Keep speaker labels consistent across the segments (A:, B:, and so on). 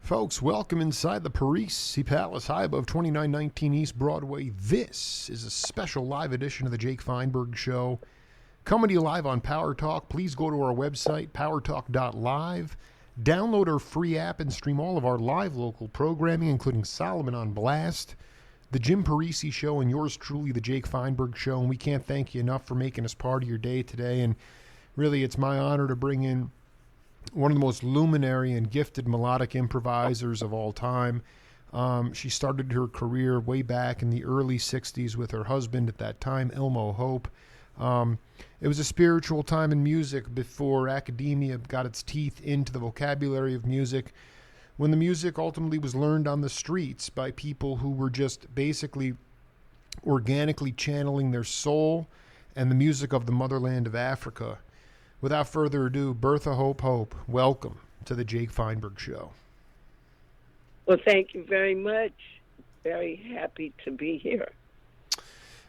A: Folks, welcome inside the Parisi Palace, high above 2919 East Broadway. This is a special live edition of the Jake Feinberg Show. Coming to you live on Power Talk. Please go to our website, powertalk.live. Download our free app and stream all of our live local programming, including Solomon on Blast, the Jim Parisi Show, and yours truly, the Jake Feinberg Show. And we can't thank you enough for making us part of your day today. And really, it's my honor to bring in one of the most luminary and gifted melodic improvisers of all time. She started her career way back in the early 60s with her husband at that time, Elmo Hope. It was a spiritual time in music before academia got its teeth into the vocabulary of music, when the music ultimately was learned on the streets by people who were just basically organically channeling their soul and the music of the motherland of Africa. Without further ado, Bertha Hope, welcome to the Jake Feinberg Show.
B: Well, thank you very much. Very happy to be here.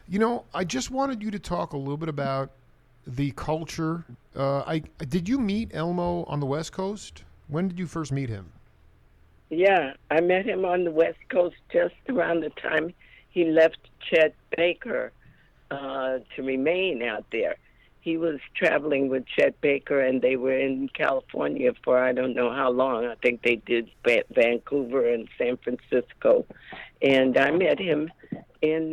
A: You know, I just wanted you to talk a little bit about the culture. Did you meet Elmo on the West Coast? When did you first meet him?
B: Yeah, I met him on the West Coast just around the time he left Chet Baker to remain out there. He was traveling with Chet Baker, and they were in California for I don't know how long. I think they did Vancouver and San Francisco. And I met him in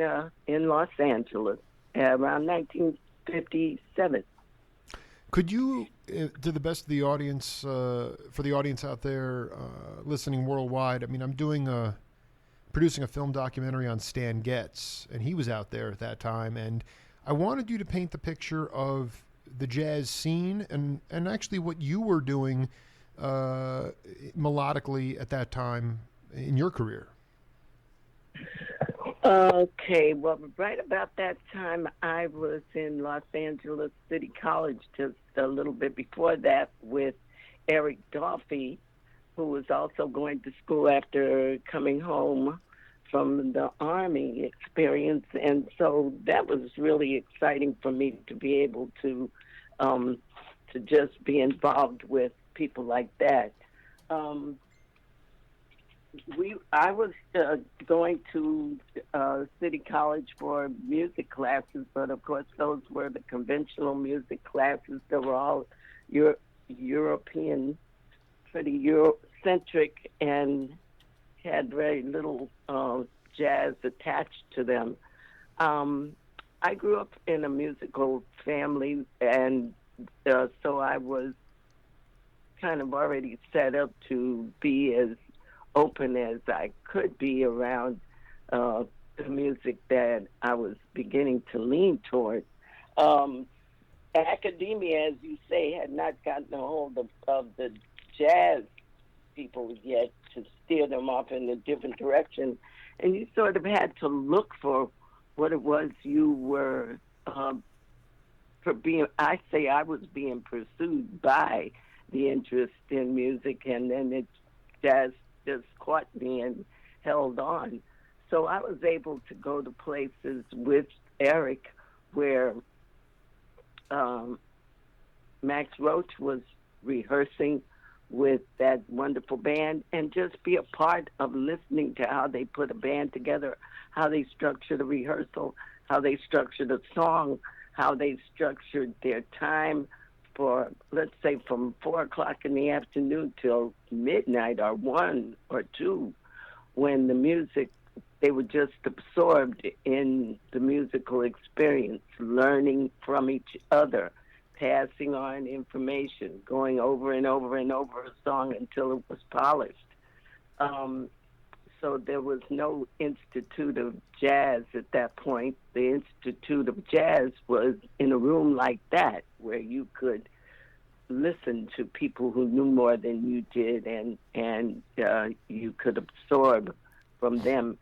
B: Los Angeles around 1957.
A: Could you, to the best of the audience, for the audience out there listening worldwide, I mean, I'm producing a film documentary on Stan Getz, and he was out there at that time, and I wanted you to paint the picture of the jazz scene and actually what you were doing melodically at that time in your career.
B: Okay, well, right about that time, I was in Los Angeles City College just a little bit before that with Eric Dolphy, who was also going to school after coming home from the Army experience, and so that was really exciting for me to be able to just be involved with people like that. I was going to City College for music classes, but of course those were the conventional music classes that were all European, pretty Eurocentric, and had very little jazz attached to them. I grew up in a musical family, and so I was kind of already set up to be as open as I could be around the music that I was beginning to lean toward. Academia, as you say, had not gotten a hold of the jazz people yet to steer them off in a different direction, and you sort of had to look for what it was you were for being. I was being pursued by the interest in music, and then jazz just caught me and held on. So I was able to go to places with Eric where Max Roach was rehearsing with that wonderful band, and just be a part of listening to how they put a band together, how they structured a rehearsal, how they structured a song, how they structured their time for, let's say, from 4 o'clock in the afternoon till midnight or 1 or 2, when the music, they were just absorbed in the musical experience, learning from each other, passing on information, going over and over and over a song until it was polished. So there was no Institute of Jazz at that point. The Institute of Jazz was in a room like that, where you could listen to people who knew more than you did, and you could absorb from them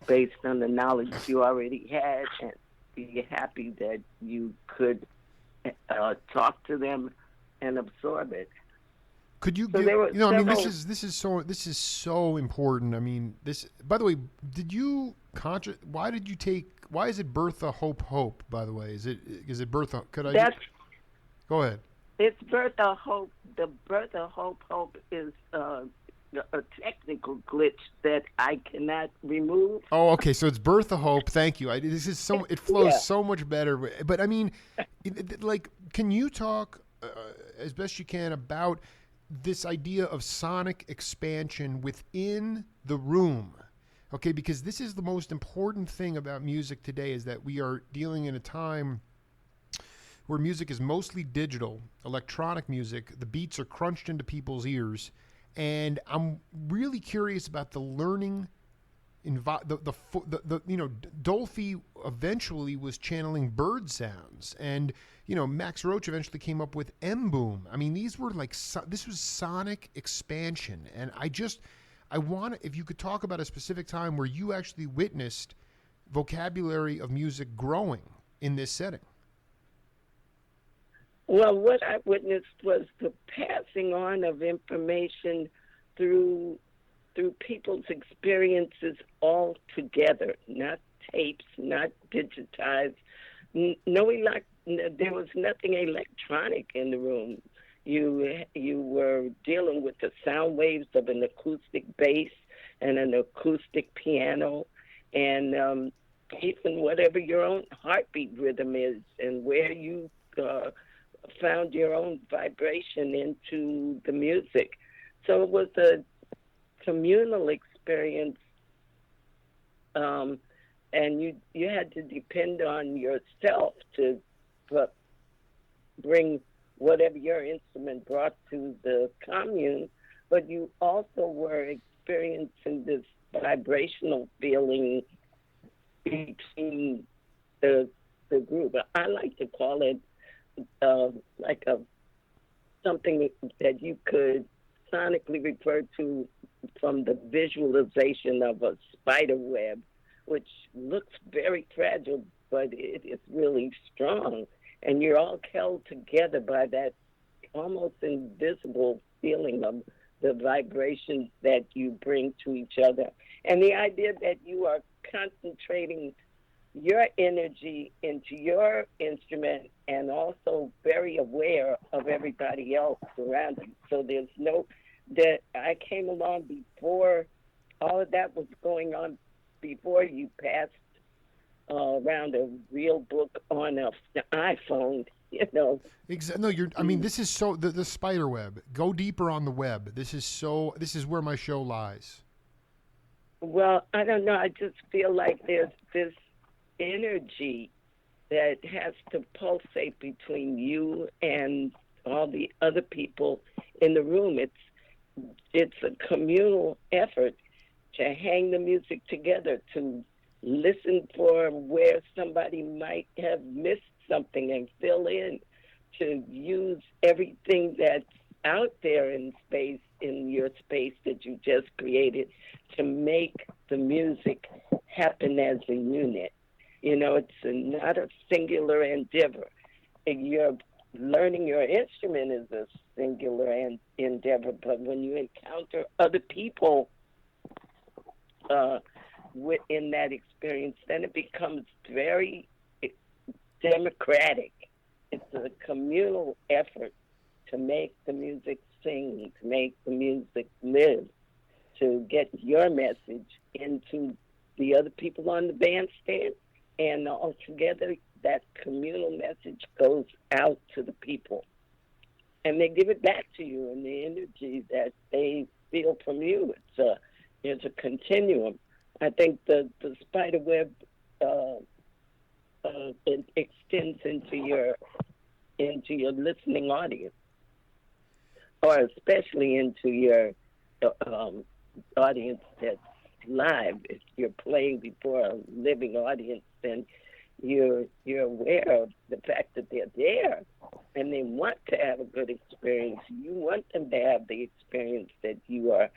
B: based on the knowledge you already had, and be happy that you could talk to them and absorb it.
A: Could you
B: So
A: give,
B: there were
A: you know, I mean,
B: several-
A: this is so important. I mean, by the way, why is it Bertha Hope, by the way? Is it Bertha?
B: That's
A: Go ahead.
B: It's Bertha Hope. The Bertha Hope is a technical glitch that I cannot remove.
A: Oh, okay. So it's Bertha Hope. Thank you. This is so. It flows
B: Yeah.
A: so much better. But I mean, like, can you talk as best you can about this idea of sonic expansion within the room? Okay, because this is the most important thing about music today is that we are dealing in a time where music is mostly digital, electronic music. The beats are crunched into people's ears, and I'm really curious about the learning. Dolphy eventually was channeling bird sounds, and Max Roach eventually came up with M boom. I mean, these were like this was sonic expansion, and I want if you could talk about a specific time where you actually witnessed vocabulary of music growing in this setting.
B: Well, what I witnessed was the passing on of information through people's experiences all together, not tapes, not digitized. There was nothing electronic in the room. You were dealing with the sound waves of an acoustic bass and an acoustic piano, and even whatever your own heartbeat rhythm is, and where you found your own vibration into the music. So it was a communal experience, and you had to depend on yourself to bring whatever your instrument brought to the commune, but you also were experiencing this vibrational feeling between the group. I like to call it like something that you could sonically refer to from the visualization of a spider web, which looks very fragile, but it is really strong. And you're all held together by that almost invisible feeling of the vibrations that you bring to each other. And the idea that you are concentrating your energy into your instrument and also very aware of everybody else around you. So there's that I came along before all of that was going on, before you passed around a real book on an iPhone,
A: No, I mean, this is so the spider web. Go deeper on the web. This is where my show lies.
B: Well, I don't know. I just feel like there's this energy that has to pulsate between you and all the other people in the room. It's a communal effort to hang the music together, to listen for where somebody might have missed something and fill in, to use everything that's out there in space, in your space that you just created, to make the music happen as a unit. It's not a singular endeavor. Your learning your instrument is a singular endeavor, but when you encounter other people in that experience, then it becomes very democratic. It's a communal effort to make the music sing, to make the music live, to get your message into the other people on the bandstand, and altogether that communal message goes out to the people. And they give it back to you in the energy that they feel from you. It's a continuum. I think the spider web it extends into your listening audience, or especially into your audience that's live. If you're playing before a living audience, then you're aware of the fact that they're there and they want to have a good experience. You want them to have the experience that you are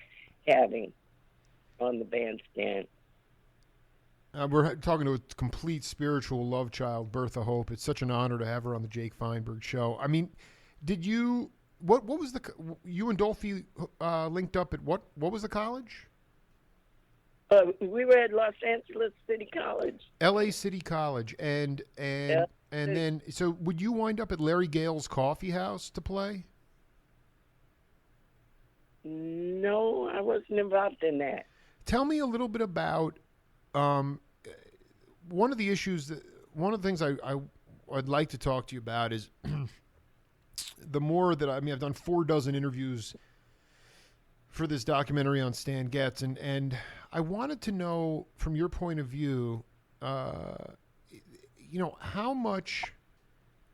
B: having on the bandstand.
A: We're talking to a complete spiritual love child, Bertha Hope. It's such an honor to have her on the Jake Feinberg Show. I mean, did you what was you and Dolphy linked up at what was the college?
B: We were at Los Angeles City College.
A: L.A. City College, and then so would you wind up at Larry Gale's Coffee House to play?
B: No, I wasn't involved in that.
A: Tell me a little bit about um, one of the issues that one of the things I'd like to talk to you about is the more that I mean I've done 4 dozen interviews for this documentary on Stan Getz, and I wanted to know from your point of view, uh, how much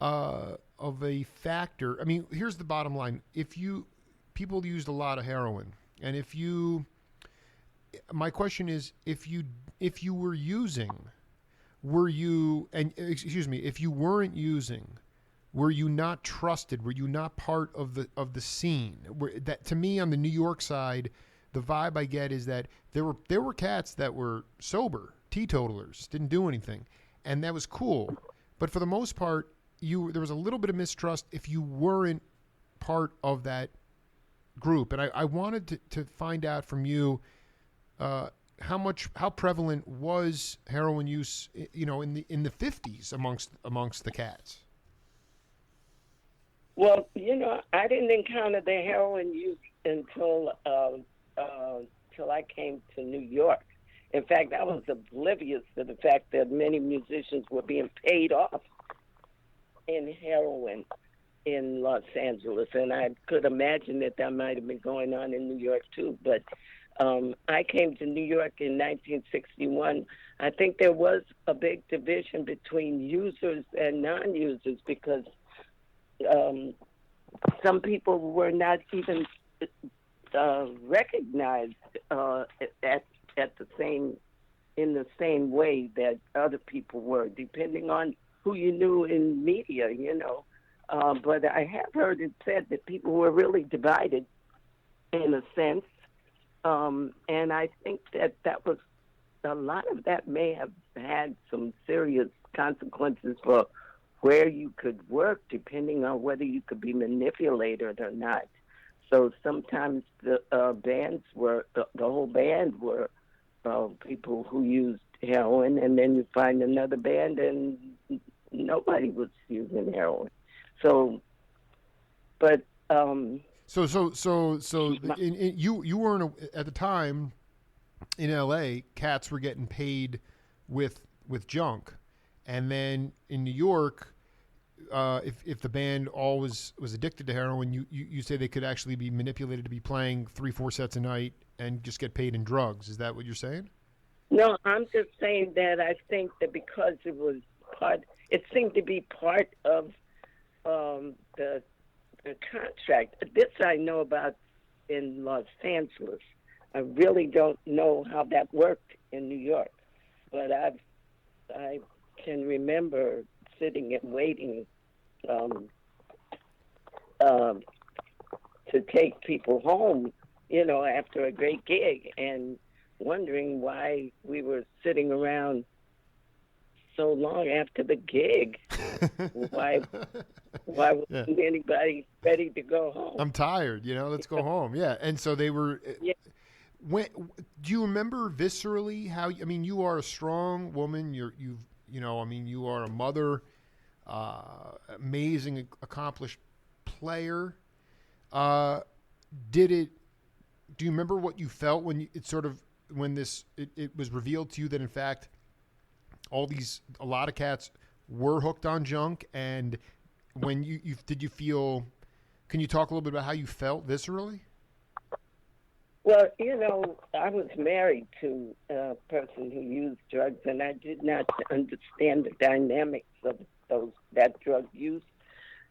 A: of a factor. I mean, here's the bottom line: if you people used a lot of heroin, and if you, my question is, if you were using, were you and excuse me, if you weren't using, were you not trusted? Were you not part of the scene? That to me on the New York side, the vibe I get is that there were cats that were sober, teetotalers, didn't do anything, and that was cool. But for the most part, there was a little bit of mistrust if you weren't part of that group. And I wanted to find out from you how prevalent was heroin use, in the 50s amongst the cats.
B: Well, I didn't encounter the heroin use till I came to New York. In fact, I was oblivious to the fact that many musicians were being paid off in heroin in Los Angeles, and I could imagine that might have been going on in New York too. But I came to New York in 1961. I think there was a big division between users and non-users because some people were not even recognized at the same in the same way that other people were, depending on who you knew in media, But I have heard it said that people were really divided in a sense, and I think that was a lot of that may have had some serious consequences for where you could work, depending on whether you could be manipulated or not. So sometimes the whole band were people who used heroin, and then you find another band and nobody was using heroin. So, but
A: you weren't at the time in L.A. Cats were getting paid with junk, and then in New York, if the band always was addicted to heroin, you say they could actually be manipulated to be playing 3-4 sets a night and just get paid in drugs. Is that what you're saying?
B: No, I'm just saying that I think that because it seemed to be part of the contract. This I know about in Los Angeles. I really don't know how that worked in New York, but I can remember sitting and waiting to take people home, after a great gig, and wondering why we were sitting around so long after the gig. Why wasn't anybody ready to go home?
A: I'm tired, let's go home. Yeah. And so they were
B: Yeah.
A: Do you remember viscerally how, you are a strong woman, you are a mother, amazing accomplished player. Do you remember what you felt when it was revealed to you that in fact a lot of cats were hooked on junk, and when did you feel, can you talk a little bit about how you felt viscerally?
B: Well, I was married to a person who used drugs, and I did not understand the dynamics of that drug use.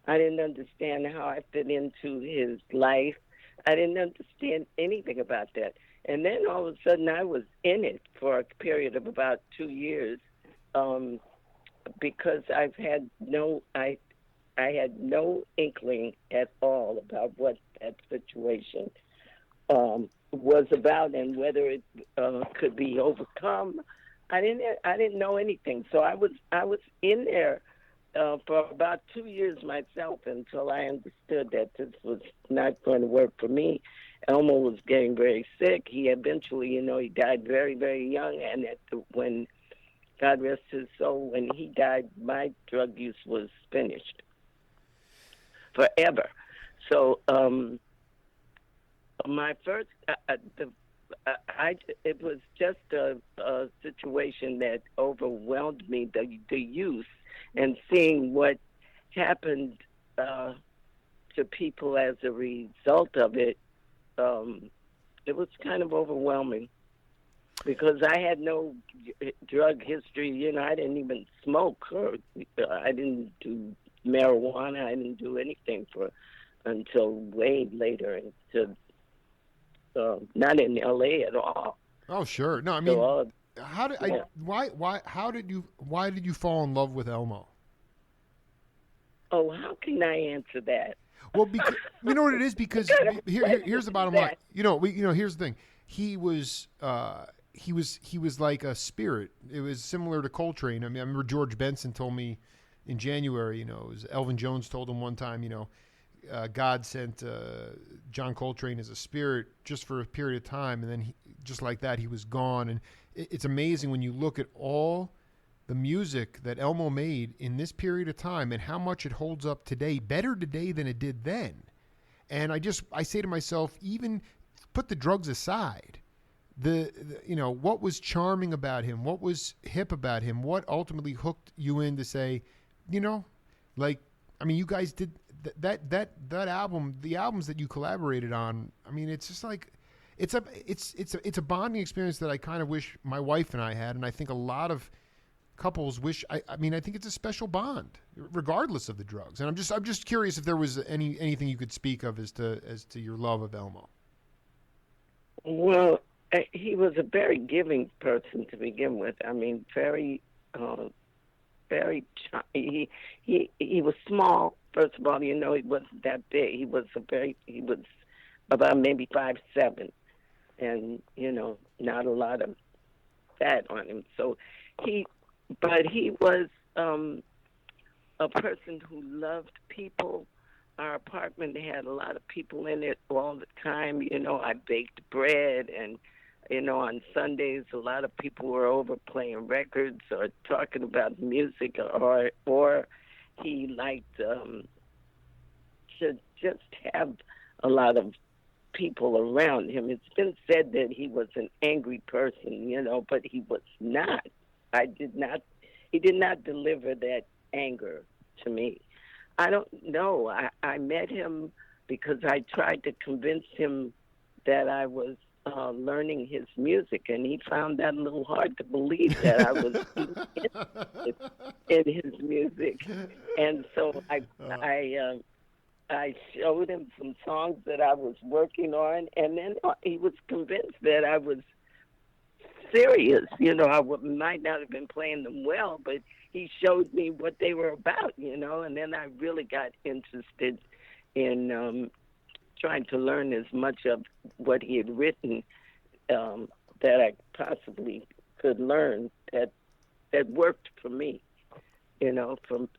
B: I didn't understand how I fit into his life. I didn't understand anything about that. And then all of a sudden I was in it for a period of about 2 years, because I had no inkling at all about what that situation was about and whether it could be overcome. I didn't know anything. So I was in there for about 2 years myself until I understood that this was not going to work for me. Elmo was getting very sick. He eventually, he died very, very young. And when, God rest his soul, when he died, my drug use was finished forever. So My first, I it was just a situation that overwhelmed me. The youth and seeing what happened to people as a result of it. Um, it was kind of overwhelming because I had no drug history. You know, I didn't even smoke, or I didn't do marijuana. I didn't do anything for until way later into not in LA at all.
A: Oh, sure. No, I
B: So,
A: mean, how did I?
B: yeah.
A: Why did you fall in love with Elmo?
B: Oh, how can I answer that?
A: Well, because you know what it is.
B: What
A: Because
B: kind of
A: here's the
B: question is
A: bottom line.
B: that?
A: Here's the thing. He was like a spirit. It was similar to Coltrane. I mean, I remember George Benson told me in January. It was Elvin Jones told him one time. God sent John Coltrane as a spirit just for a period of time, and then just like that, he was gone. And it's amazing when you look at all the music that Elmo made in this period of time and how much it holds up today, better today than it did then. And I say to myself, even put the drugs aside, what was charming about him, what was hip about him, what ultimately hooked you in to say, you know, like, I mean, you guys did that album, the albums that you collaborated on. I mean, it's just like it's a bonding experience that I kind of wish my wife and I had, and I think a lot of couples wish. I mean, I think it's a special bond, regardless of the drugs. And I'm just curious if there was anything you could speak of as to your love of Elmo.
B: Well, he was a very giving person to begin with. I mean, uh, he was small. First of all, you know, he wasn't that big. He was about maybe 5'7", and you know, not a lot of fat on him. So he, but he was a person who loved people. Our apartment had a lot of people in it all the time. You know, I baked bread, and you know, on Sundays a lot of people were over playing records or talking about music, or he liked to just have a lot of people around him. It's been said that he was an angry person, you know, but he was not. I did not. He did not deliver that anger to me. I don't know. I met him because I tried to convince him that I was learning his music, and he found that a little hard to believe that I was interested in his music. And so I showed him some songs that I was working on, and then he was convinced that I was serious. You know, might not have been playing them well, but he showed me what they were about, you know, and then I really got interested in trying to learn as much of what he had written that I possibly could learn that worked for me, you know, from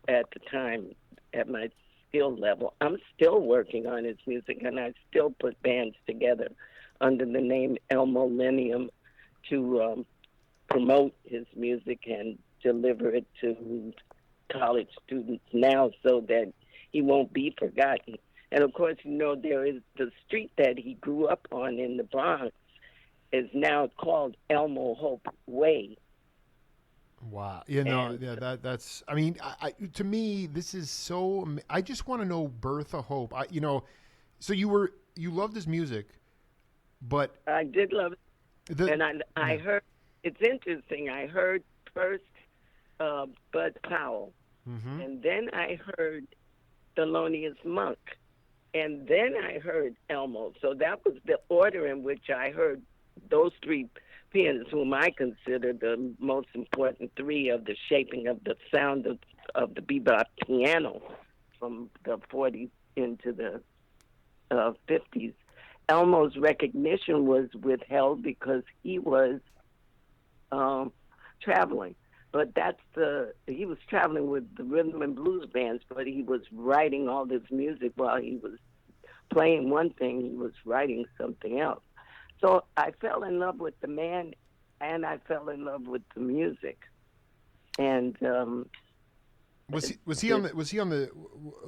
B: at the time at my skill level. I'm still working on his music, and I still put bands together under the name Elmo to promote his music and deliver it to college students now so that he won't be forgotten. And of course, you know, there is the street that he grew up on in the Bronx is now called Elmo Hope Way.
A: Wow.
B: And
A: Yeah, that's, I mean, to me, this is so, I just want to know Bertha Hope. So you loved his music, but
B: I did love it.
A: the,
B: And I
A: yeah.
B: heard, it's interesting, I heard first Bud Powell,
A: Mm-hmm.
B: and then I heard Thelonious Monk, and then I heard Elmo. So that was the order in which I heard those three pianists, whom I consider the most important three of the shaping of the sound of the bebop piano from the 40s into the 50s. Elmo's recognition was withheld because he was um, traveling. But he was traveling with the rhythm and blues bands, but he was writing all this music while he was playing one thing, he was writing something else. So I fell in love with the man, and I fell in love with the music. And
A: Was he on the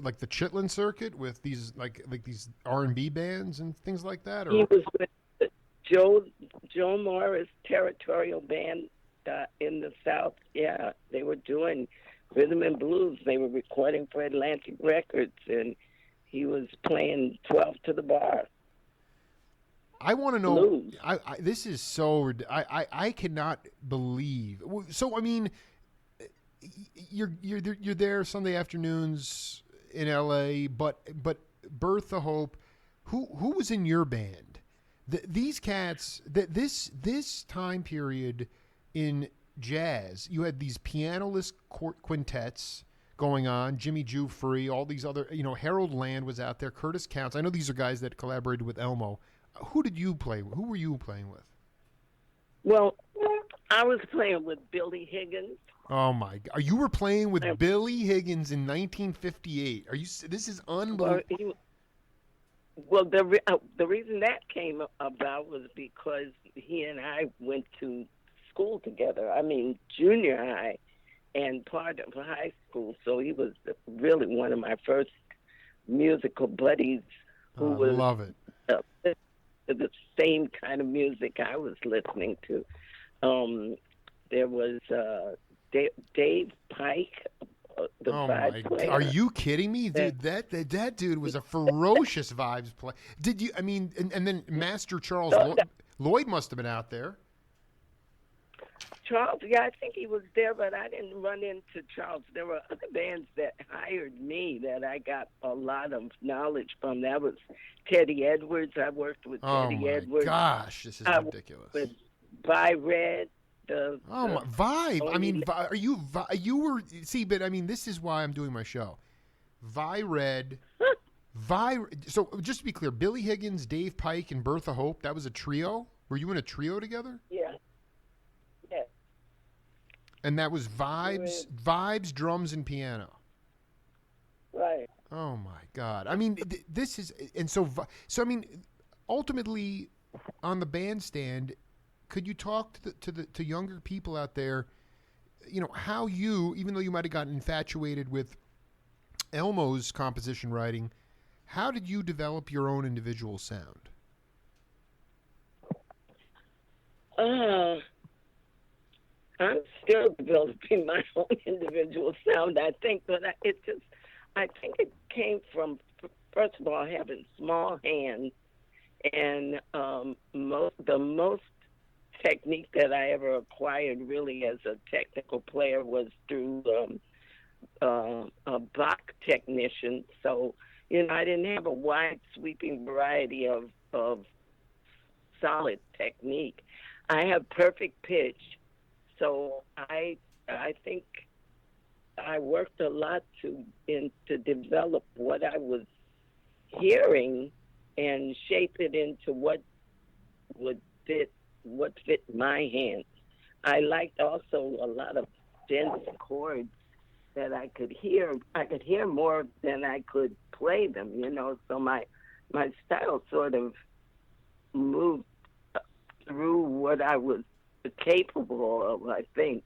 A: like the Chitlin circuit with these like these R&B bands and things like that?
B: He
A: Or
B: was with the Joe Morris Territorial Band in the South. Yeah, they were doing rhythm and blues. They were recording for Atlantic Records, and he was playing 12 to the bar.
A: I want to know.
B: Blues.
A: This is so. I cannot believe. So I mean, you're there Sunday afternoons in L.A. But Bertha Hope, who was in your band? These cats. This time period in jazz, you had these pianoless quintets going on. Jimmy Jufree, all these other. Harold Land was out there. Curtis Counts. I know these are guys that collaborated with Elmo. Who did you play with? Who were you playing with?
B: Well, I was playing with Billy Higgins.
A: Oh my God! You were playing with Billy Higgins in 1958. Are you? This is unbelievable.
B: Well, the reason that came about was because he and I went to school together. I mean, junior high and part of high school. So he was really one of my first musical buddies. Who was
A: love it.
B: The same kind of music I was listening to. There was Dave Pike, the vibe player.
A: Are you kidding me, dude? That dude was a ferocious vibes player. Did you? I mean, and then Master Charles Lloyd must have been out there.
B: Charles, yeah, I think he was there, but I didn't run into Charles. There were other bands that hired me that I got a lot of knowledge from. That was Teddy Edwards. I worked with Teddy Edwards.
A: Oh, my gosh, this is ridiculous.
B: With By Red.
A: My Vibe. I mean, you were, see, but I mean, this is why I'm doing my show. Red. So just to be clear, Billy Higgins, Dave Pike, and Bertha Hope, that was a trio? Were you in a trio together?
B: Yeah.
A: And that was vibes, drums, and piano.
B: Right.
A: Oh my God! I mean, this is, and so I mean, ultimately, on the bandstand, could you talk to younger people out there? How you, even though you might have gotten infatuated with Elmo's composition writing, how did you develop your own individual sound?
B: I'm still developing my own individual sound, I think, but I think it came from, first of all, having small hands, and the most technique that I ever acquired really as a technical player was through a Bach technician. So, I didn't have a wide sweeping variety of solid technique. I have perfect pitch. So I think I worked a lot to develop what I was hearing and shape it into what fit my hands. I liked also a lot of dense chords that I could hear. I could hear more than I could play them. So my style sort of moved through what I was capable of, I think.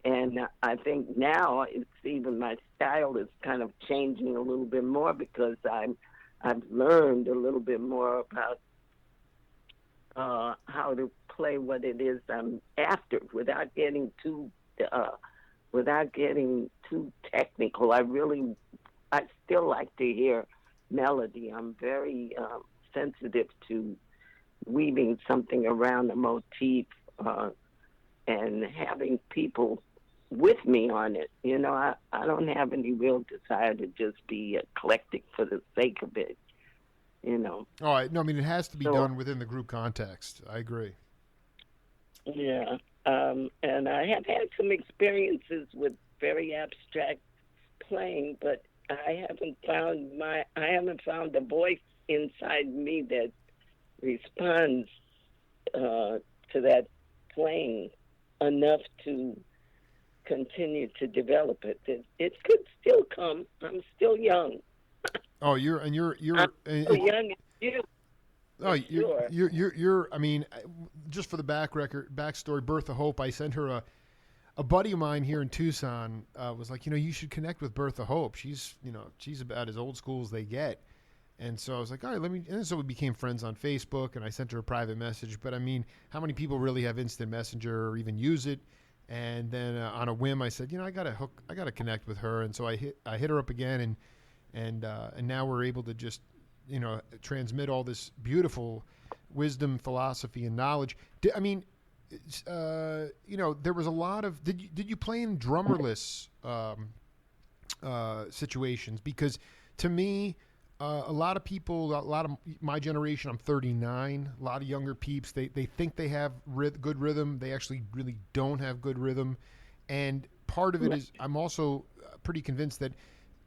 B: And I think now it's even my style is kind of changing a little bit more because I've learned a little bit more about how to play what it is I'm after without getting too technical. I still like to hear melody. I'm very sensitive to weaving something around a motif and having people with me on it. I don't have any real desire to just be eclectic for the sake of it.
A: Oh, no, I mean, it has to be done within the group context. I agree.
B: Yeah. And I have had some experiences with very abstract playing, but I haven't found the voice inside me that responds to that playing enough to continue to develop it. It could still come. I'm still young.
A: Oh, you're
B: I'm still young as you.
A: Oh, you're. I mean, just for the backstory, Bertha Hope. I sent her a buddy of mine here in Tucson was like, you should connect with Bertha Hope. She's about as old school as they get. And so I was like, all right, let me. And so we became friends on Facebook, and I sent her a private message. But I mean, how many people really have instant messenger or even use it? And then on a whim, I said, I gotta connect with her. And so I hit her up again, and now we're able to just, transmit all this beautiful wisdom, philosophy, and knowledge. I mean, there was a lot of. Did you play in drummerless situations? Because to me, a lot of people, a lot of my generation, I'm 39, a lot of younger peeps, they think they have good rhythm. They actually really don't have good rhythm. And part of it is, I'm also pretty convinced that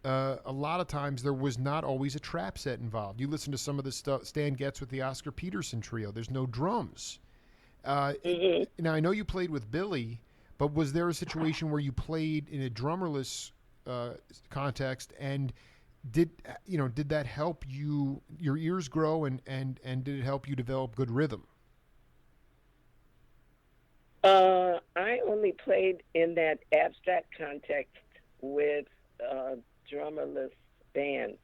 A: a lot of times there was not always a trap set involved. You listen to some of the stuff Stan Getz with the Oscar Peterson trio, there's no drums. Now, I know you played with Billy, but was there a situation where you played in a drummerless context, and did that help your ears grow, and did it help you develop good rhythm?
B: I only played in that abstract context with drummerless bands.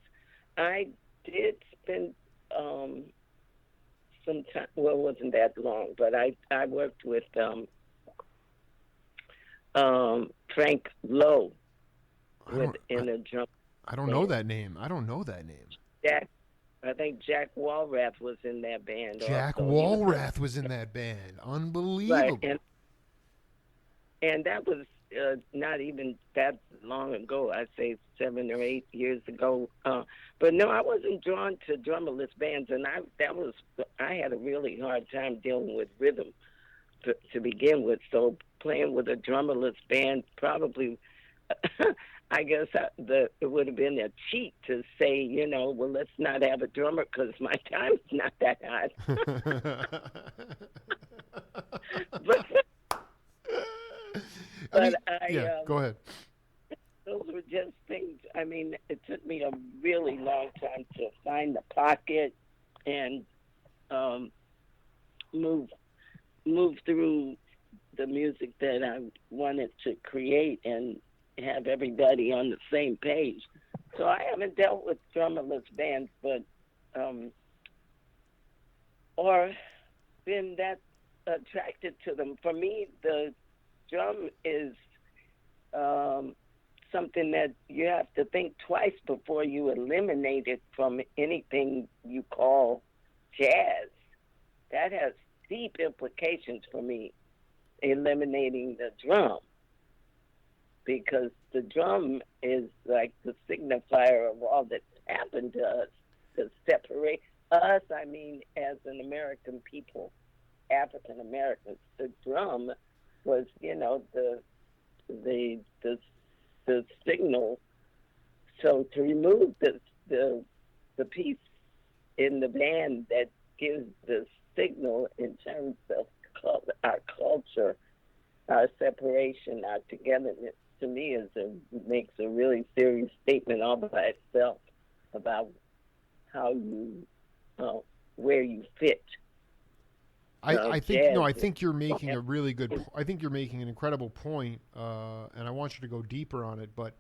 B: I did spend some time. Well, it wasn't that long, but I worked with Frank Lowe in a drum.
A: I don't know that name.
B: Jack, I think Jack Walrath was in that band.
A: Jack
B: also.
A: Walrath was in that band. Unbelievable.
B: Right, and that was not even that long ago. I'd say 7 or 8 years ago. But no, I wasn't drawn to drummerless bands, and I had a really hard time dealing with rhythm to begin with. So playing with a drummerless band probably. I guess it would have been a cheat to say, well, let's not have a drummer because my time's not that hard.
A: Go ahead.
B: Those were just things. I mean, it took me a really long time to find the pocket and move through the music that I wanted to create and have everybody on the same page. So I haven't dealt with drummerless bands, but or been that attracted to them. For me, the drum is something that you have to think twice before you eliminate it from anything you call jazz. That has deep implications for me, eliminating the drum. Because the drum is like the signifier of all that's happened to us, to separate us, I mean, as an American people, African Americans. The drum was, the signal. So to remove the piece in the band that gives the signal in terms of our culture, our separation, our togetherness, to me makes a really serious statement all by itself about how you where you fit.
A: I think you're making a really good. I think you're making an incredible point, and I want you to go deeper on it. But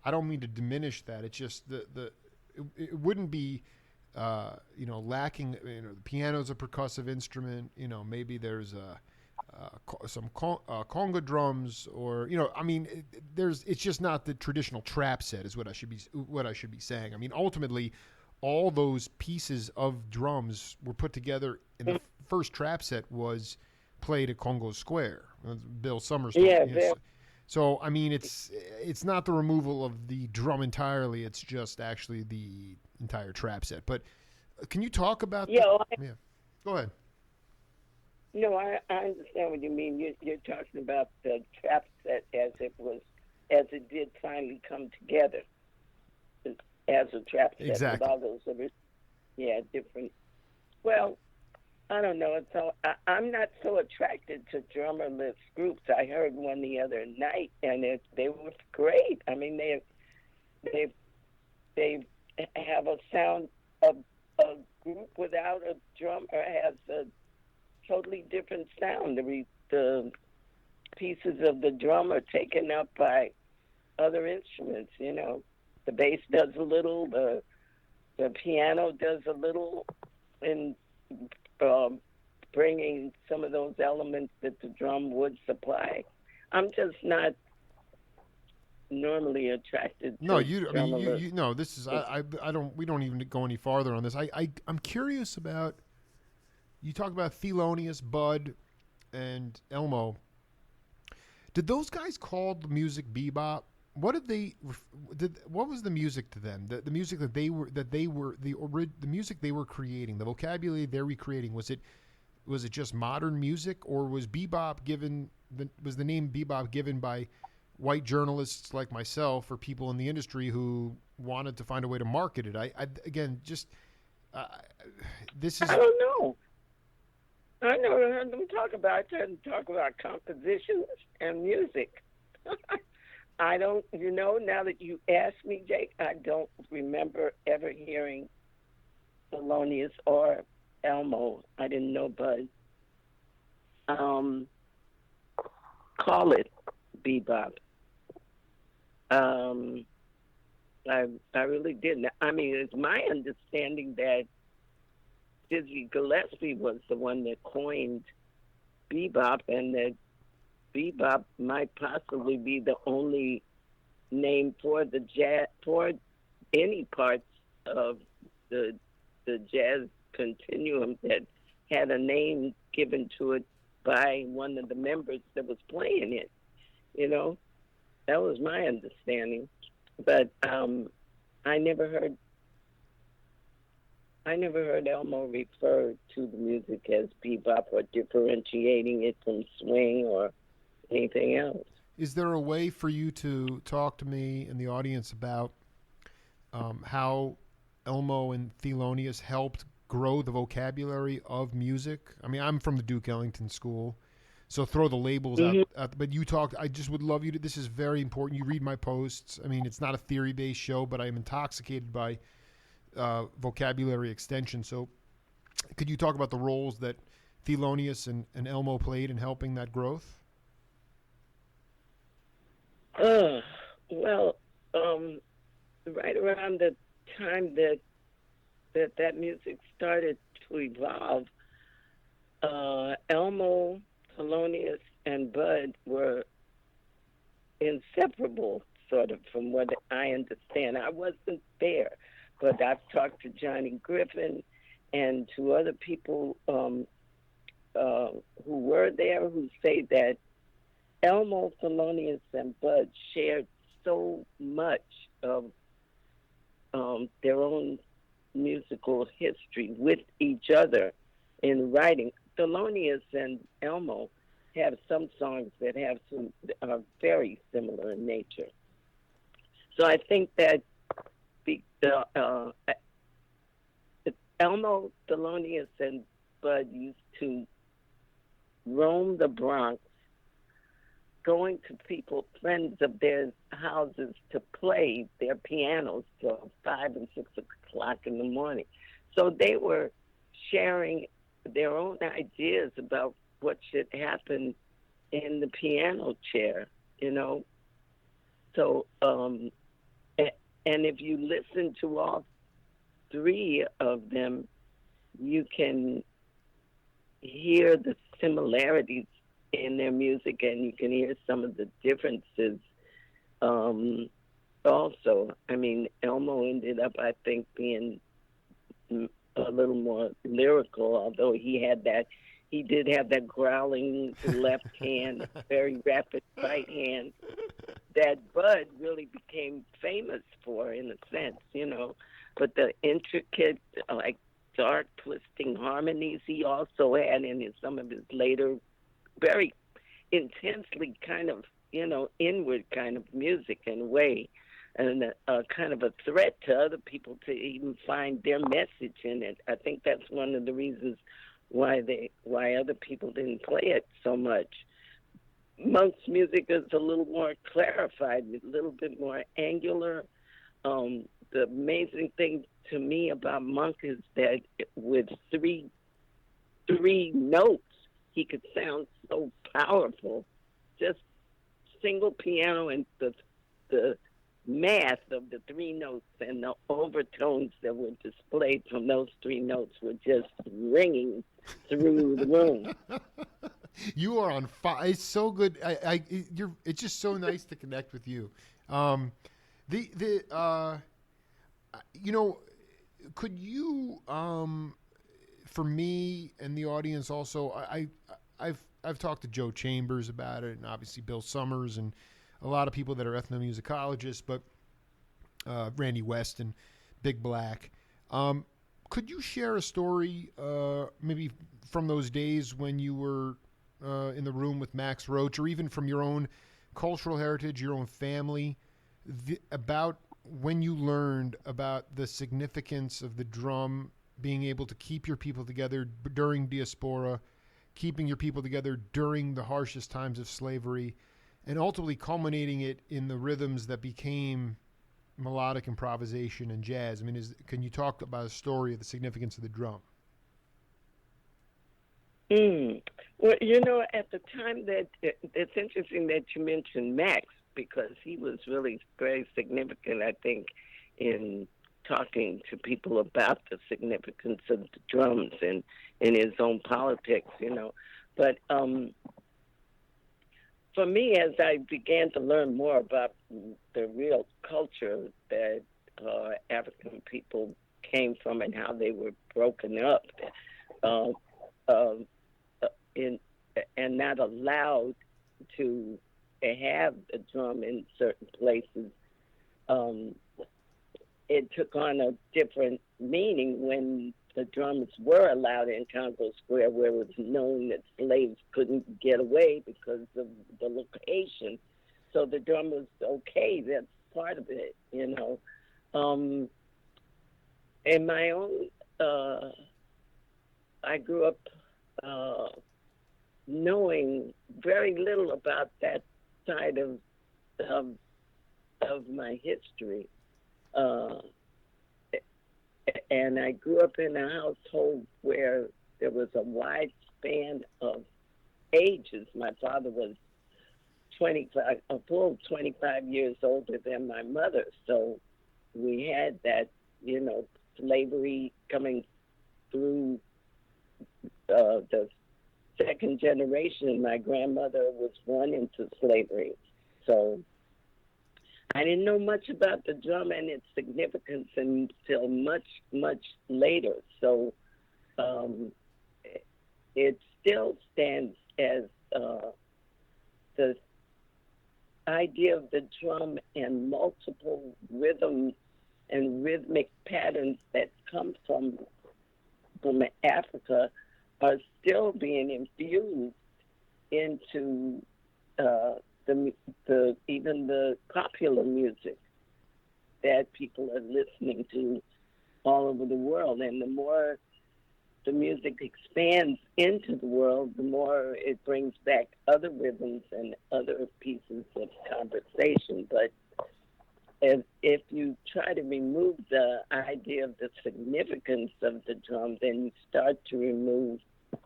A: I don't mean to diminish that. It's just it wouldn't be lacking. The piano's a percussive instrument. Maybe there's some conga drums, or it's just not the traditional trap set is what I should be saying. I mean, ultimately all those pieces of drums were put together in the first trap set was played at Congo Square, Bill Summers. So I mean, it's not the removal of the drum entirely, it's just actually the entire trap set. But can you talk about go ahead.
B: No, I understand what you mean. You're talking about the trap set as it did finally come together as a trap set.
A: Exactly.
B: With all those different. Well, I don't know. So I'm not so attracted to drummerless groups. I heard one the other night, and they were great. I mean, they have a sound of a group without a drummer has a totally different sound. The pieces of the drum are taken up by other instruments. The bass does a little, the piano does a little, and um, bringing some of those elements that the drum would supply. I'm just not normally attracted
A: No,
B: to
A: you. I mean,
B: drum a little.
A: you. No, this is. I don't. We don't even go any farther on this. I'm curious about. You talk about Thelonious, Bud, and Elmo. Did those guys call the music bebop? What did they? What was the music to them? The music that they were the music they were creating, the vocabulary they're recreating. Was it just modern music, or was bebop given? Was the name bebop given by white journalists like myself or people in the industry who wanted to find a way to market it? I again, just uh, this is.
B: I don't know. I never heard them talk about it. I heard them talk about compositions and music. I don't, now that you ask me, Jake, I don't remember ever hearing Thelonious or Elmo. I didn't know Bud. Call it bebop. I really didn't. I mean, it's my understanding that Dizzy Gillespie was the one that coined bebop, and that bebop might possibly be the only name for the jazz, for any parts of the jazz continuum that had a name given to it by one of the members that was playing it. That was my understanding. But I never heard Elmo refer to the music as bebop or differentiating it from swing or anything else.
A: Is there a way for you to talk to me and the audience about how Elmo and Thelonious helped grow the vocabulary of music? I mean, I'm from the Duke Ellington School, so throw the labels out. But you talk. I just would love you to. This is very important. You read my posts. I mean, it's not a theory-based show, but I am intoxicated by vocabulary extension. So, could you talk about the roles that Thelonious and Elmo played in helping that growth?
B: Well, right around the time that music started to evolve, Elmo, Thelonious, and Bud were inseparable, sort of, from what I understand. I wasn't there, but I've talked to Johnny Griffin and to other people who were there, who say that Elmo, Thelonious, and Bud shared so much of their own musical history with each other in writing. Thelonious and Elmo have some songs that are very similar in nature. So I think that Elmo, Thelonious, and Bud used to roam the Bronx, going to friends of theirs' houses to play their pianos till 5 and 6 o'clock in the morning. So they were sharing their own ideas about what should happen in the piano chair, So, and if you listen to all three of them, you can hear the similarities in their music, and you can hear some of the differences. Also, I mean, Elmo ended up, I think, being a little more lyrical, although he did have that growling left hand, very rapid right hand that Bud really became famous for, in a sense, But the intricate, like dark, twisting harmonies he also had in some of his later, very intensely kind of, inward kind of music in a way, and kind of a threat to other people to even find their message in it. I think that's one of the reasons why other people didn't play it so much. Monk's music is a little more clarified, a little bit more angular. The amazing thing to me about Monk is that with three notes, he could sound so powerful just single piano, and the math of the three notes and the overtones that were displayed from those three notes were just ringing through the room.
A: You are on fire. It's so good. It's just so nice to connect with you. Um, the you know, could you for me and the audience also, I've talked to Joe Chambers about it, and obviously Bill Summers and a lot of people that are ethnomusicologists, but Randy West and Big Black. Could you share a story, maybe from those days when you were in the room with Max Roach, or even from your own cultural heritage, your own family, about when you learned about the significance of the drum being able to keep your people together during diaspora, keeping your people together during the harshest times of slavery, and ultimately culminating it in the rhythms that became melodic improvisation and jazz? I mean, can you talk about a story of the significance of the drum?
B: Well, you know, at the time it's interesting that you mentioned Max, because he was really very significant, I think, in talking to people about the significance of the drums and in his own politics, you know. But for me, as I began to learn more about the real culture that African people came from and how they were broken up, uh, uh, and not allowed to have the drum in certain places, it took on a different meaning when the drums were allowed in Congo Square, where it was known that slaves couldn't get away because of the location. So the drum was okay. That's part of it, you know. In my own, I grew up knowing very little about that side of my history. And I grew up in a household where there was a wide span of ages. My father was 25, a full 25 years older than my mother. So we had that, you know, slavery coming through the second generation. My grandmother was born into slavery. So I didn't know much about the drum and its significance until much, much later. So it still stands as the idea of the drum and multiple rhythms and rhythmic patterns that come from Africa are still being infused into even the popular music that people are listening to all over the world. And the more the music expands into the world, the more it brings back other rhythms and other pieces of conversation. But if you try to remove the idea of the significance of the drum, then you start to remove,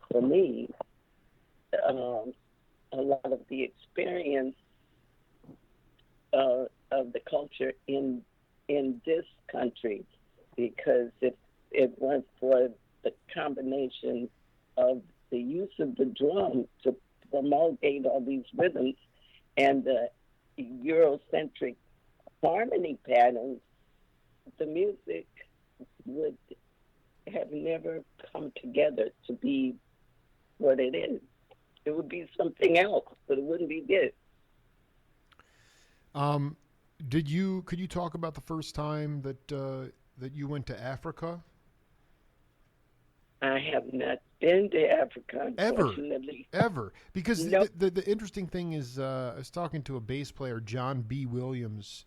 B: for me, a lot of the experience of the culture in this country, because if it weren't for the combination of the use of the drum to promulgate all these rhythms and the Eurocentric harmony patterns, the music would have never come together to be what it is. It would be something else, but it wouldn't be this.
A: Could you talk about the first time that you went to Africa?
B: I have not been to Africa, unfortunately.
A: Ever. Because
B: Nope.
A: the interesting thing is, I was talking to a bass player, John B. Williams,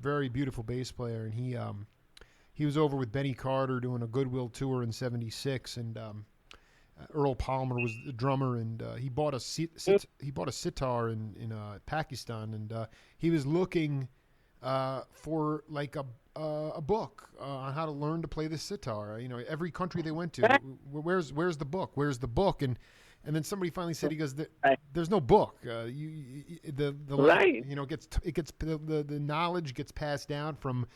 A: very beautiful bass player, and he was over with Benny Carter doing a Goodwill tour in '76, and Earl Palmer was the drummer, and he bought a sitar in Pakistan, and he was looking for like a book on how to learn to play the sitar. You know, every country they went to, where's the book? Where's the book? And And then somebody finally said, he goes,
B: Right.
A: "There's no book. The
B: Right.
A: the knowledge gets passed down from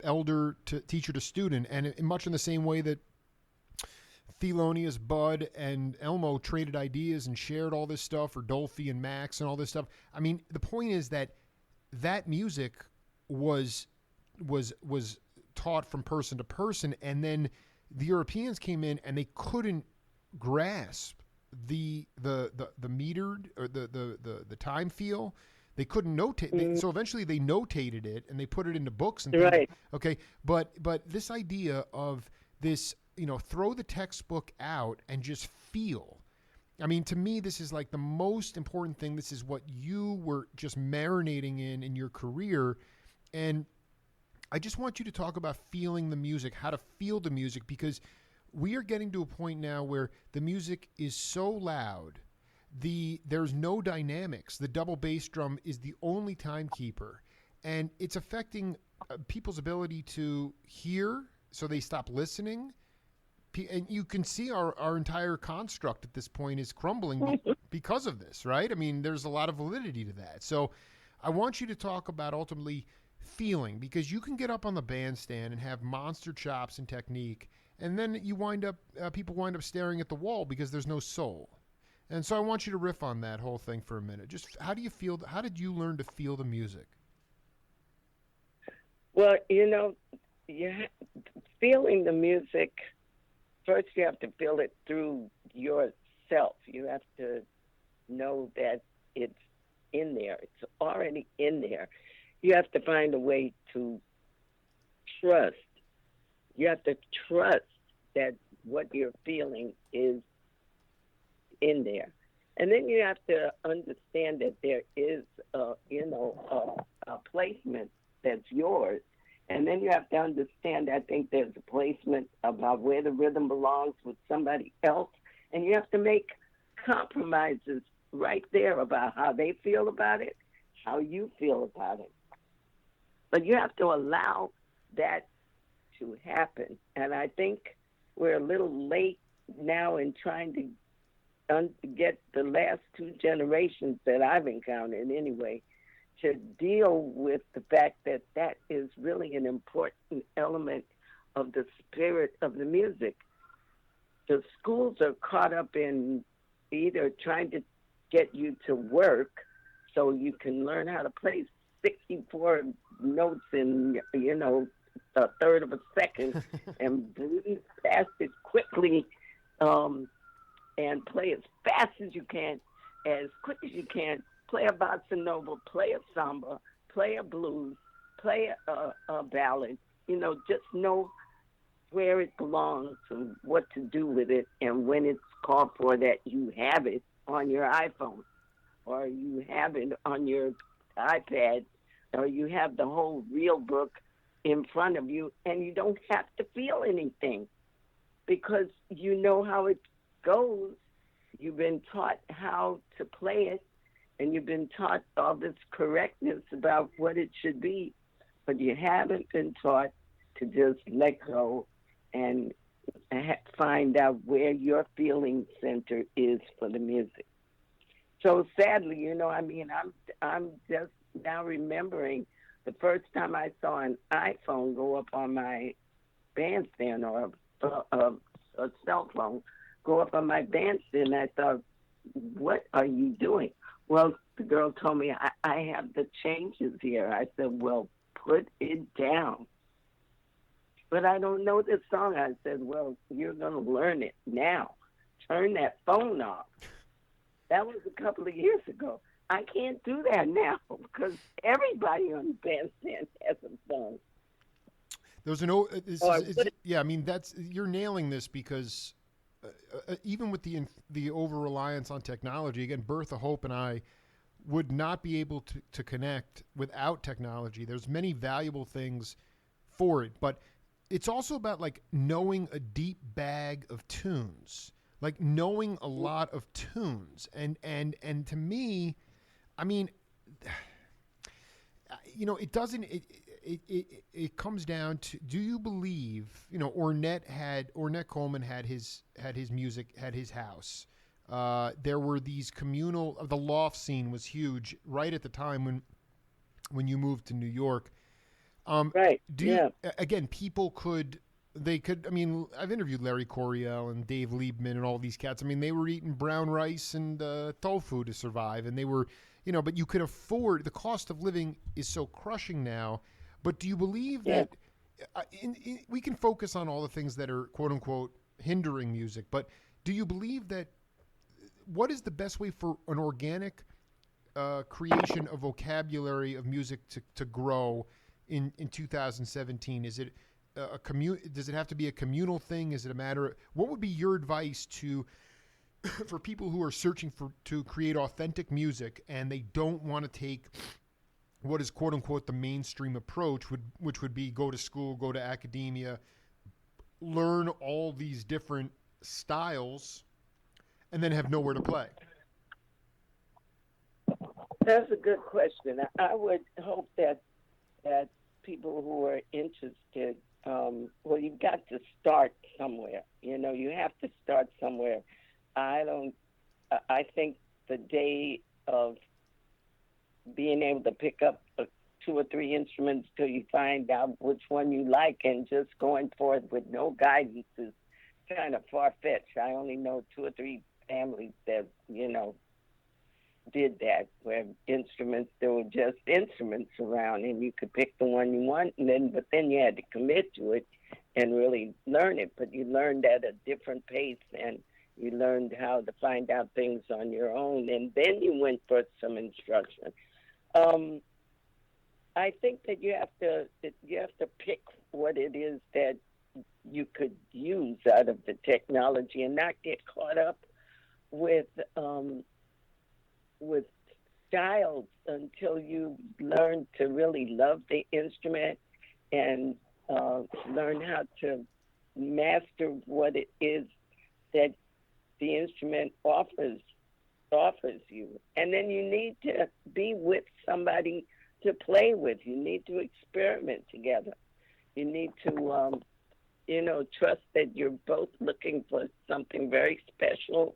A: elder to teacher to student, and much in the same way that Thelonious, Bud, and Elmo traded ideas and shared all this stuff, or Dolphy and Max and all this stuff. I mean, the point is that music was taught from person to person, and then the Europeans came in and they couldn't grasp the metered or the time feel. They couldn't notate. So eventually they notated it and they put it into books and things.
B: Right.
A: Okay, but this idea of this, throw the textbook out and just feel. I mean, to me, this is like the most important thing. This is what you were just marinating in your career. And I just want you to talk about feeling the music, how to feel the music, because we are getting to a point now where the music is so loud. There's no dynamics. The double bass drum is the only timekeeper. And it's affecting people's ability to hear, so they stop listening. And you can see our entire construct at this point is crumbling because of this, right? I mean, there's a lot of validity to that. So I want you to talk about ultimately feeling, because you can get up on the bandstand and have monster chops and technique, and then you people wind up staring at the wall because there's no soul. And so I want you to riff on that whole thing for a minute. Just how did you learn to feel the music?
B: Well, feeling the music, first you have to feel it through yourself. You have to know that it's in there. It's already in there. You have to find a way to trust. You have to trust that what you're feeling is in there. And then you have to understand that there is, a placement that's yours. And then you have to understand, I think there's a placement about where the rhythm belongs with somebody else. And you have to make compromises right there about how they feel about it, how you feel about it. But you have to allow that to happen. And I think we're a little late now in trying to get the last two generations that I've encountered anyway to deal with the fact that that is really an important element of the spirit of the music. The schools are caught up in either trying to get you to work so you can learn how to play 64 notes in, a third of a second and breathe fast as quickly and play as fast as you can, as quick as you can. Play a bossa nova, play a samba, play a blues, play a ballad. Just know where it belongs and what to do with it, and when it's called for, that you have it on your iPhone or you have it on your iPad or you have the whole real book in front of you, and you don't have to feel anything because you know how it goes. You've been taught how to play it, and you've been taught all this correctness about what it should be, but you haven't been taught to just let go and find out where your feeling center is for the music. So sadly, I'm just now remembering the first time I saw an iPhone go up on my bandstand, or a cell phone go up on my bandstand. I thought, what are you doing? Well, the girl told me, I have the changes here. I said, well, put it down. But I don't know this song. I said, well, you're going to learn it now. Turn that phone off. That was a couple of years ago. I can't do that now because everybody on the bandstand has a phone.
A: There's you're nailing this, because even with the over reliance on technology, again, Bertha, Hope, and I would not be able to connect without technology. There's many valuable things for it, but it's also about like knowing a deep bag of tunes, like knowing a lot of tunes, and to me, I mean, it doesn't. It comes down to, do you believe? Ornette Coleman had his music, had his house, There were these communal. The loft scene was huge right at the time when you moved to New York.
B: Right.
A: Do you
B: Yeah.
A: again? People could. They could. I mean, I've interviewed Larry Coryell and Dave Liebman and all these cats. I mean, they were eating brown rice and tofu to survive, and they were, But you could afford. The cost of living is so crushing now. But do you believe
B: Yeah.
A: that we can focus on all the things that are quote unquote hindering music? But do you believe that what is the best way for an organic creation of vocabulary of music to grow in 2017? Is it does it have to be a communal thing? Is it a matter of, what would be your advice to for people who are searching to create authentic music and they don't want to take what is quote unquote the mainstream approach, which would be go to school, go to academia, learn all these different styles, and then have nowhere to play?
B: That's a good question. I would hope that people who are interested, well, you've got to start somewhere. You have to start somewhere. I don't. I think the day of being able to pick up two or three instruments till you find out which one you like and just going forth with no guidance is kind of far fetched. I only know two or three families that did that, where there were just instruments around and you could pick the one you want, but then you had to commit to it and really learn it. But you learned at a different pace and you learned how to find out things on your own, and then you went for some instruction. I think that you have to pick what it is that you could use out of the technology and not get caught up with with styles until you learn to really love the instrument and learn how to master what it is that the instrument offers you. And then you need to be with somebody to play with. You need to experiment together. You need to trust that you're both looking for something very special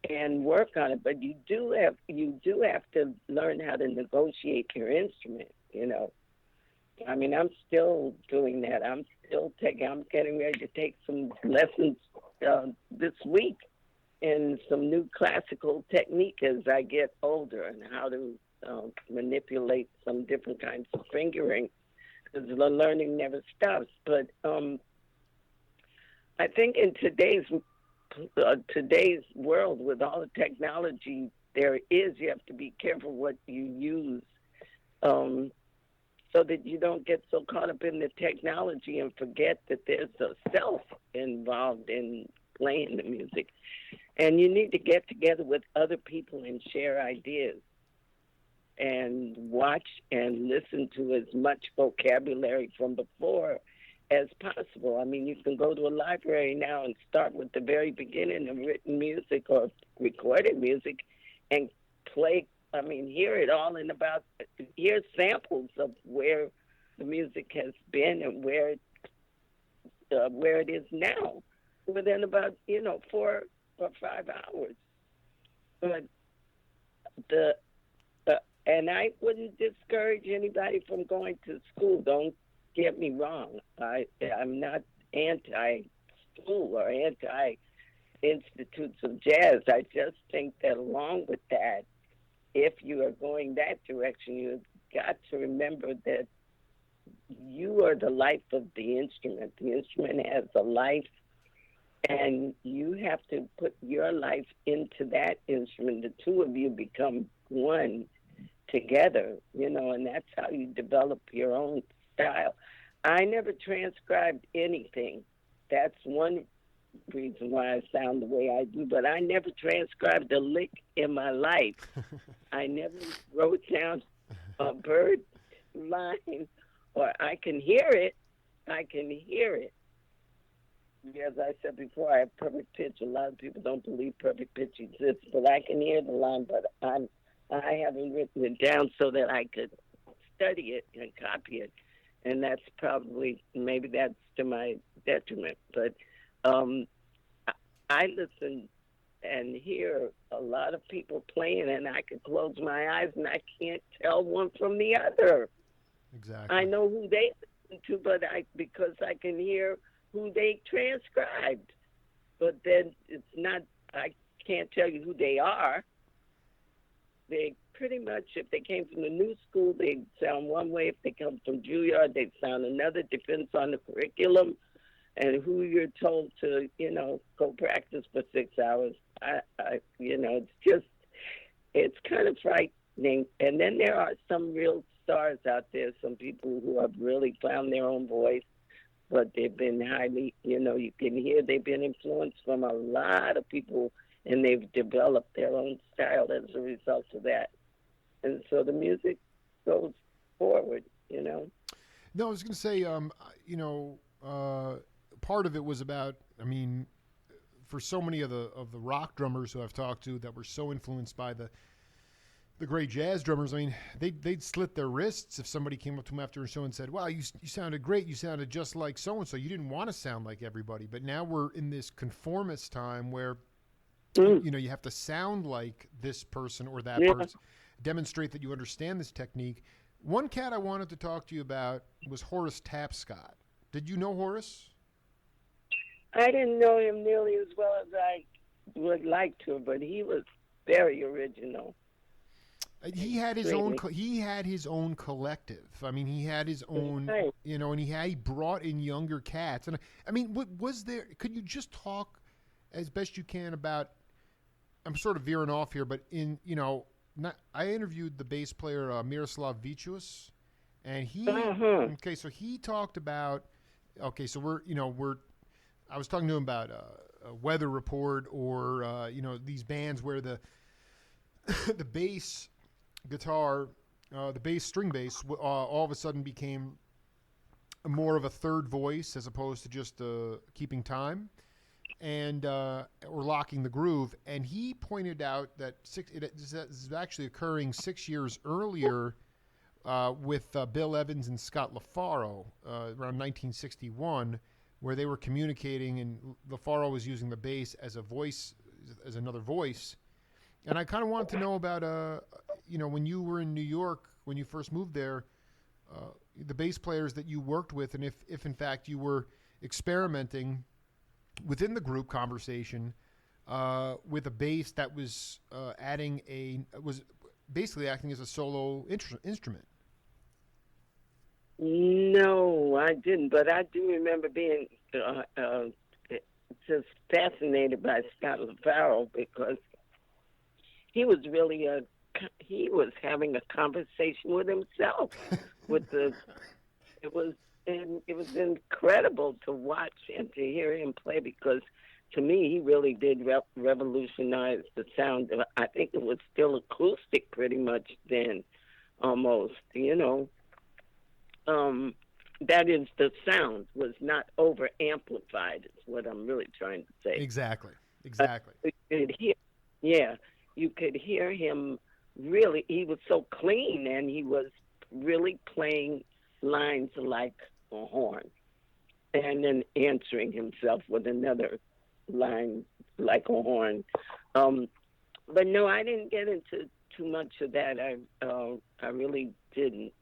B: and work on it. But you do have to learn how to negotiate your instrument. I mean, I'm still doing that. I'm getting ready to take some lessons this week in some new classical technique as I get older, and how to manipulate some different kinds of fingering, because the learning never stops. But I think in today's world, with all the technology you have to be careful what you use, so that you don't get so caught up in the technology and forget that there's a self involved in playing the music. And you need to get together with other people and share ideas and watch and listen to as much vocabulary from before as possible. I mean, you can go to a library now and start with the very beginning of written music or recorded music and play. I mean, hear samples of where the music has been and where it is now within about 4 or 5 hours. But and I wouldn't discourage anybody from going to school. Don't get me wrong. I'm not anti-school or anti-institutes of jazz. I just think that along with that, if you are going that direction, you've got to remember that you are the life of the instrument. The instrument has a life, and you have to put your life into that instrument. The two of you become one together, and that's how you develop your own style. I never transcribed anything. That's one reason why I sound the way I do, but I never transcribed a lick in my life. I never wrote down a bird line, or I can hear it. As I said before, I have perfect pitch. A lot of people don't believe perfect pitch exists, but I can hear the line, but I haven't written it down so that I could study it and copy it. And that's maybe that's to my detriment. But I listen and hear a lot of people playing, and I could close my eyes and I can't tell one from the other. I
A: Exactly.
B: know who they listen to, but I because I can hear who they transcribed. But then it's not. I can't tell you who they are. They pretty much, if they came from the new school, they sound one way. If they come from Juilliard, they sound another. Depends on the curriculum and who you're told to, go practice for 6 hours. It's just, it's kind of frightening. And then there are some real stars out there, some people who have really found their own voice, but they've been highly, you can hear they've been influenced from a lot of people, and they've developed their own style as a result of that. And so the music goes forward.
A: No, I was going to say, part of it was about. I mean, for so many of the rock drummers who I've talked to that were so influenced by the great jazz drummers. I mean, they'd slit their wrists if somebody came up to them after a show and said, "Wow, you sounded great. You sounded just like so and so. You didn't want to sound like everybody." But now we're in this conformist time where
B: Mm.
A: you have to sound like this person or that
B: Yeah.
A: person, demonstrate that you understand this technique. One cat I wanted to talk to you about was Horace Tapscott. Did you know Horace?
B: I didn't know him nearly as well as I would like to, but he was very original.
A: He had his own.
B: Extremely.
A: He had his own collective. I mean, he had his own.
B: Right.
A: And he brought in younger cats. And I mean, what was there? Could you just talk as best you can about? I'm sort of veering off here, but I interviewed the bass player Miroslav Vicious, and
B: Uh-huh.
A: so he talked about. Okay, so we're. I was talking to him about a weather report or these bands where the the bass guitar, the bass string bass, all of a sudden became more of a third voice as opposed to just keeping time and or locking the groove. And he pointed out that this is actually occurring 6 years earlier with Bill Evans and Scott LaFaro around 1961, where they were communicating, and LaFaro was using the bass as a voice, as another voice. And I kind of wanted to know about, when you were in New York, when you first moved there, the bass players that you worked with, and if in fact you were experimenting within the group conversation with a bass that was was basically acting as a solo instrument.
B: No, I didn't, but I do remember being just fascinated by Scott LaFaro because he was really he was having a conversation with himself. With the it was and it was incredible to watch and to hear him play because to me he really did revolutionize the sound. I think it was still acoustic pretty much then, almost. That is, the sound was not over amplified. Is what I'm really trying to say.
A: Exactly.
B: Uh,
A: Exactly.
B: you could hear, yeah, you could hear him really. He was so clean, and he was really playing lines like a horn, and then answering himself with another line like a horn. Um, but no, I didn't get into too much of that. I really didn't.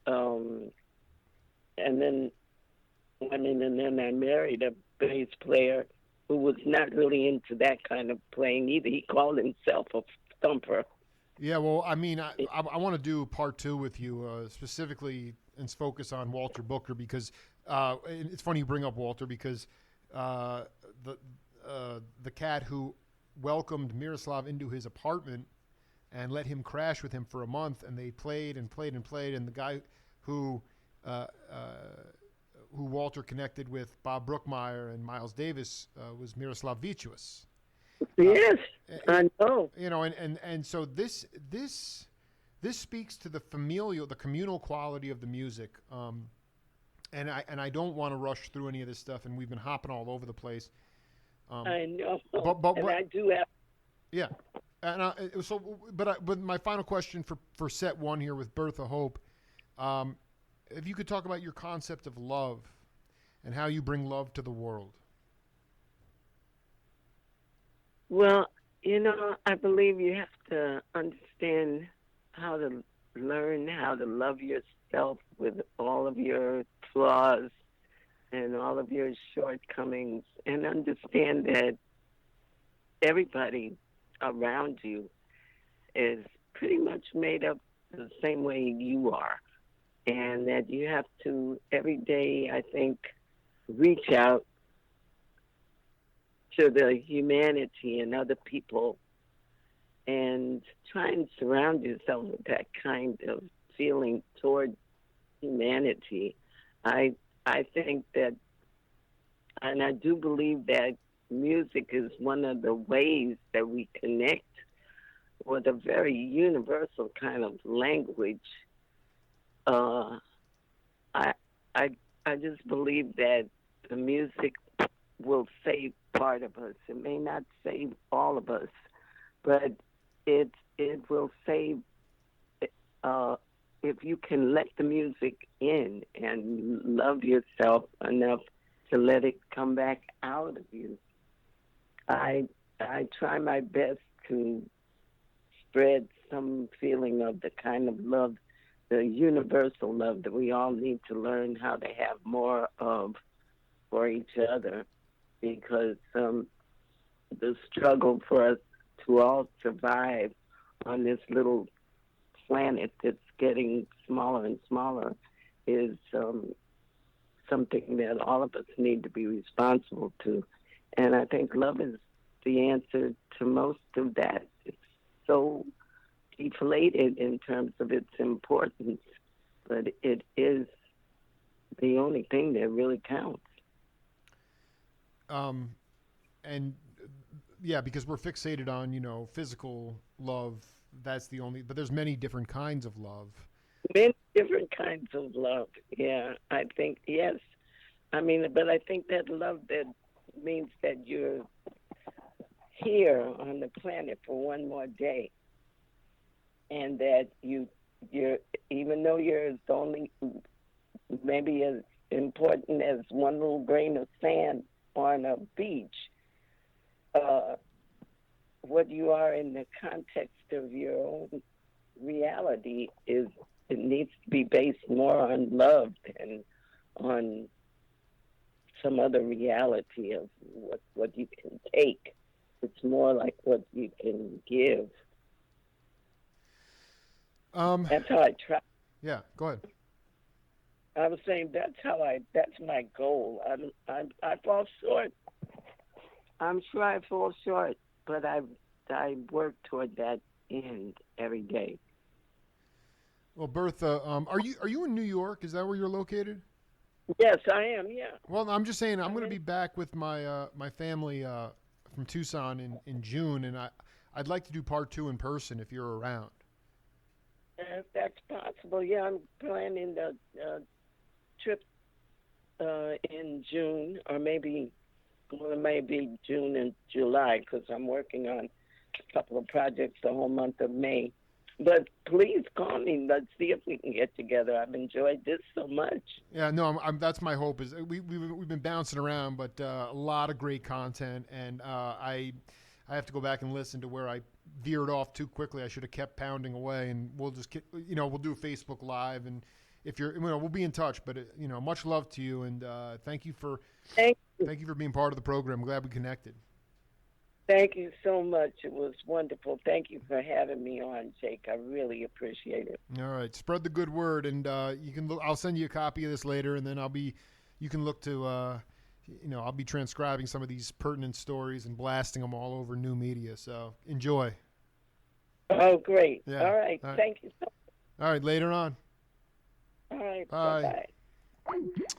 B: Um, and then and then I married a bass player who was not really into that kind of playing either. He called himself a thumper.
A: Yeah, well, I mean, I want to do part two with you specifically and focus on Walter Booker because it's funny you bring up Walter because uh, the the cat who welcomed Miroslav into his apartment and let him crash with him for a month, and they played and played and played, and the guy who uh, uh, who Walter connected with, Bob Brookmeyer and Miles Davis, was Miroslav Vicious. Uh,
B: Yes,
A: it,
B: I know.
A: and so this speaks to the communal quality of the music. And I don't want to rush through any of this stuff, and we've been hopping all over the place. Um,
B: I know.
A: but
B: And I do have.
A: yeah, and but my final question for set one here with Bertha Hope, um, if you could talk about your concept of love and how you bring love to the world.
B: Well, I believe you have to understand how to learn how to love yourself with all of your flaws and all of your shortcomings, and understand that everybody around you is pretty much made up the same way you are. And that you have to, every day, I think, reach out to the humanity in other people and try and surround yourself with that kind of feeling toward humanity. I I think that, and I do believe that music is one of the ways that we connect with a very universal kind of language. Uh, I I I just believe that the music will save part of us. It may not save all of us, but it will save, uh, if you can let the music in and love yourself enough to let it come back out of you. I try my best to spread some feeling of the kind of love, the universal love that we all need to learn how to have more of for each other, because the struggle for us to all survive on this little planet that's getting smaller and smaller is something that all of us need to be responsible to. And I think love is the answer to most of that. It's so deflated in terms of its importance, but it is the only thing that really counts.
A: Um, and yeah, because we're fixated on physical love. That's the only. But there's many different kinds of love.
B: Many different kinds of love. Yeah, I think, yes. I mean, but I think that love that means that you're here on the planet for one more day, and that you're, even though you're only maybe as important as one little grain of sand on a beach, uh, what you are in the context of your own reality is, it needs to be based more on love than on some other reality of what you can take. It's more like what you can give.
A: Um,
B: That's how I try.
A: yeah, go ahead.
B: I was saying that's my goal. I fall short. I'm sure I fall short, but I work toward that end every day.
A: Well, Bertha, are you in New York? Is that where you're located?
B: Yes, I am. Yeah,
A: Well, I'm just saying I'm
B: I'm
A: going to
B: in.
A: be back with my family from Tucson in June, and I'd like to do part two in person if you're around.
B: If that's possible, yeah, I'm planning the trip in June, or maybe, well, it may be June and July, because I'm working on a couple of projects the whole month of May. But please call me. Let's see if we can get together. I've enjoyed this so much.
A: Yeah, no, that's my hope. Is we've been bouncing around, but a lot of great content, and I have to go back and listen to where I veered off too quickly. I should have kept pounding away, and we'll just we'll do a Facebook Live, and if you're we'll be in touch. But much love to you, and
B: Thank you.
A: thank you for being part of the program. I'm glad we connected.
B: Thank you so much. It was wonderful. Thank you for having me on, Jake. I really appreciate it.
A: All right, spread the good word, and you can look. I'll send you a copy of this later, and then you can look to. I'll be transcribing some of these pertinent stories and blasting them all over new media. So enjoy.
B: Oh, great.
A: Yeah.
B: All right.
A: All right.
B: Thank you so
A: All right. Later on.
B: much. All right.
A: Bye.
B: Bye-bye.